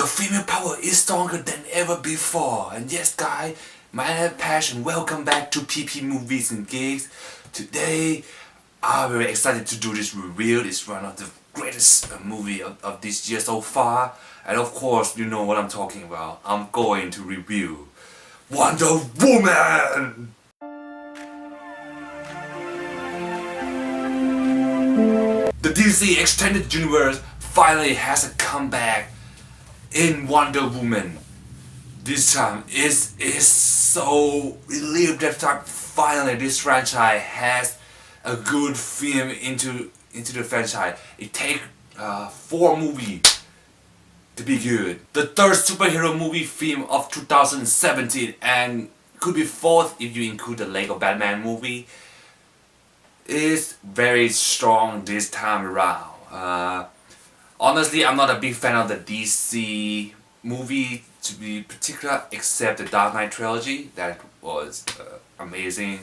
The female power is stronger than ever before. And yes, guys, my passion. Welcome back to PP Movies and Gigs. Today, I'm very excited to do this review. It's one of the greatest movie of this year so far. And of course, you know what I'm talking about. I'm going to review Wonder Woman! The DC Extended Universe finally has a comeback in Wonder Woman. This time is so relieved that finally this franchise has a good film into the franchise. It takes 4 movies to be good. The third superhero movie film of 2017 and could be 4th if you include the Lego Batman movie. Is very strong this time around. Honestly, I'm not a big fan of the DC movie to be particular, except the Dark Knight trilogy. That was amazing.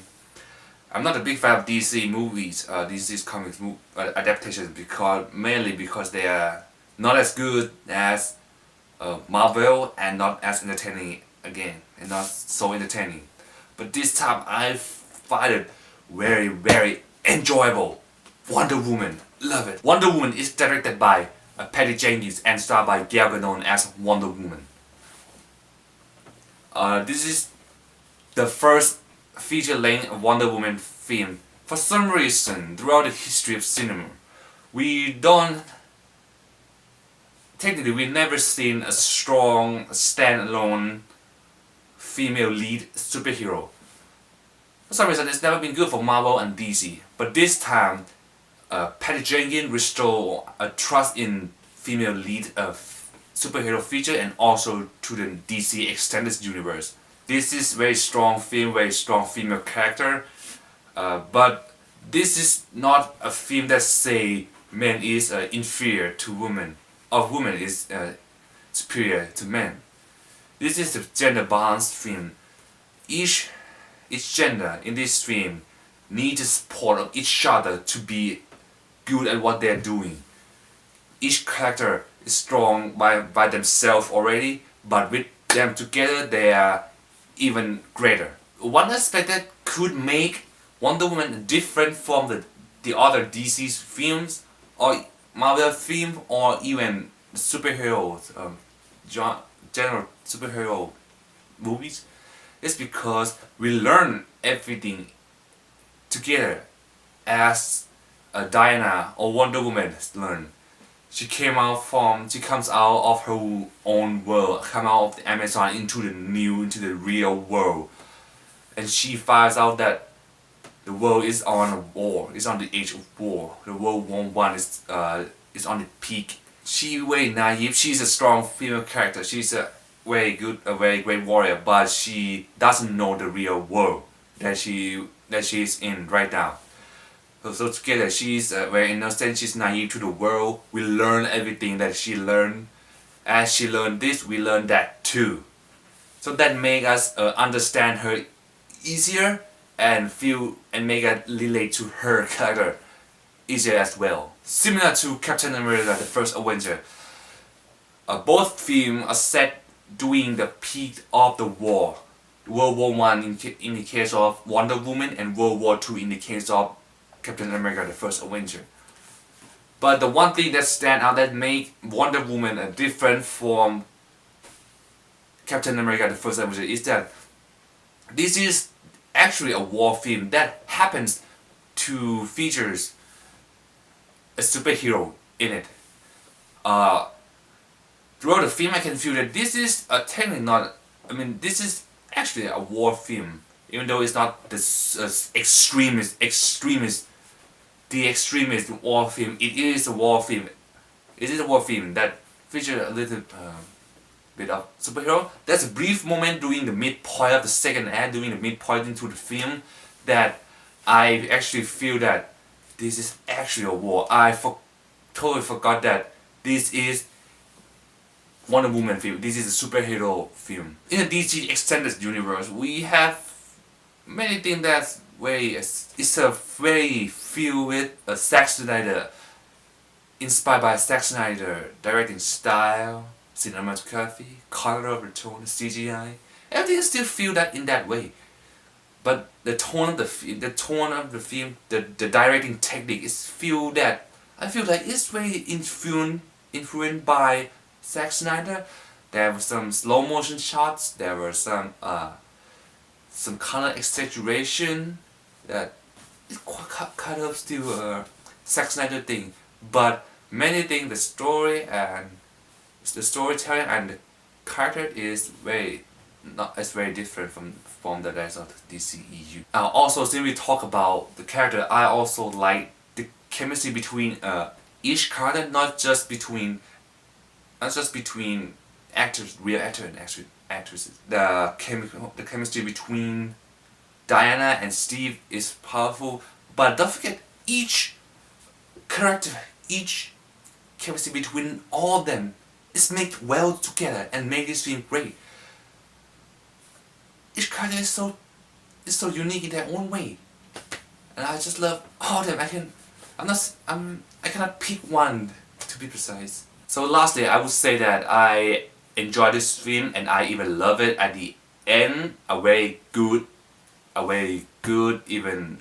I'm not a big fan of DC movies, DC's comics adaptations, mainly because they are not as good as Marvel and not as entertaining again, and not so entertaining. But this time I find it very enjoyable. Wonder Woman, love it. Wonder Woman is directed by Patty Jenkins and starred by Gal Gadot as Wonder Woman. This is the first feature-length Wonder Woman film. For some reason, throughout the history of cinema, we've never seen a strong, standalone female lead superhero. For some reason, it's never been good for Marvel and DC. But this time, Patty Jenkins restored a trust in female lead superhero feature and also to the DC Extended Universe. This is very strong film, very strong female character. But this is not a film that say men is inferior to women or women is superior to men. This is a gender balanced film. Each gender in this film needs the support of each other to be good at what they're doing. Each character is strong by themselves already, but with them together they are even greater. One aspect that could make Wonder Woman different from the other DC films or Marvel film or even superheroes, general superhero movies, is because we learn everything together as Diana or Wonder Woman learn. She comes out of her own world, come out of the Amazon into the real world, and she finds out that the world is on a war, is on the edge of war. The World War One is on the peak. She's very naive. She's a strong female character. She's a very great warrior, but she doesn't know the real world that she is in right now. So together, she's very innocent. She's naive to the world. We learn everything that she learned. As she learned this, we learn that too. So that make us understand her easier and feel and make us relate to her character easier as well. Similar to Captain America: The First Avenger, both films are set during the peak of the war. World War One in the case of Wonder Woman and World War Two in the case of Captain America: The First Avenger. But the one thing that stands out that make Wonder Woman different from Captain America: The First Avenger is that this is actually a war film that happens to features a superhero in it. Throughout the film, I can feel that this is technically not. This is actually a war film, even though it's not this extremist war film. It is a war film. It is a war film that features a little bit of superhero. There's a brief moment during the midpoint of the second act, during the midpoint into the film, that I actually feel that this is actually a war. I totally forgot that this is Wonder Woman film. This is a superhero film. In the DC Extended Universe, we have many things that's it's a very filled with a Zack Snyder, inspired by Zack Snyder directing style, cinematography, color of the tone, CGI, everything still feel that in that way. But the tone of the film, the directing technique is feel that I feel like it's very influenced by Zack Snyder. There were some slow motion shots. There were some color exaggeration. That it's kind of still a Zack Snyder thing, but many things the storytelling and the character is very different from the rest of the DCEU. Also, since we talk about the character, I also like the chemistry between each character, not just between actors, real actor and actresses. The chemistry between Diana and Steve is powerful, but don't forget each character, each chemistry between all of them is made well together and make this film great. Each character is so unique in their own way, and I just love all of them. I cannot pick one to be precise. So lastly, I would say that I enjoy this film and I even love it at the end. A very good, even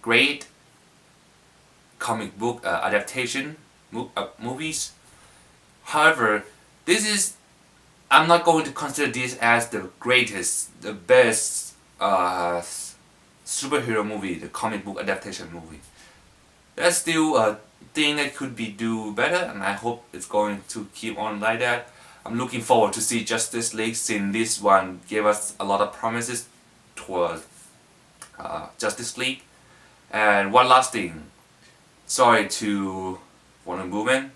great comic book adaptation movies. However, I'm not going to consider this as the greatest, the best superhero movie, the comic book adaptation movie. That's still a thing that could be do better, and I hope it's going to keep on like that. I'm looking forward to see Justice League, since this one gave us a lot of promises towards Justice League. And one last thing, sorry to Wonder Woman.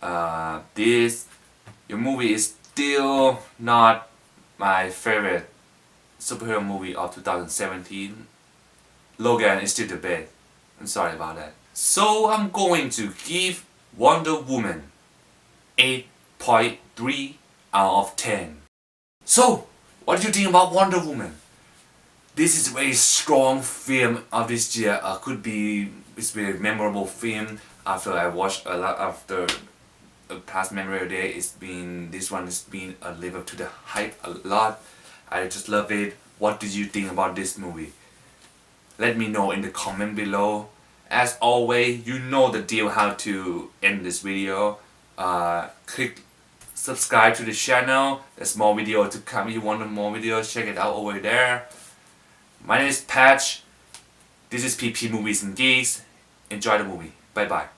Your movie is still not my favorite superhero movie of 2017. Logan is still the best. I'm sorry about that. So I'm going to give Wonder Woman 8.3 out of 10. So, what do you think about Wonder Woman? This is a very strong film of this year. It's a very memorable film. After I watched a lot after past Memorial Day, this one has been live up to the hype a lot. I just love it. What did you think about this movie? Let me know in the comment below. As always, you know the deal how to end this video. Click subscribe to the channel. There's more video to come. If you want more videos, check it out over there. My name is Patch. This is PP Movies and Geeks. Enjoy the movie. Bye bye.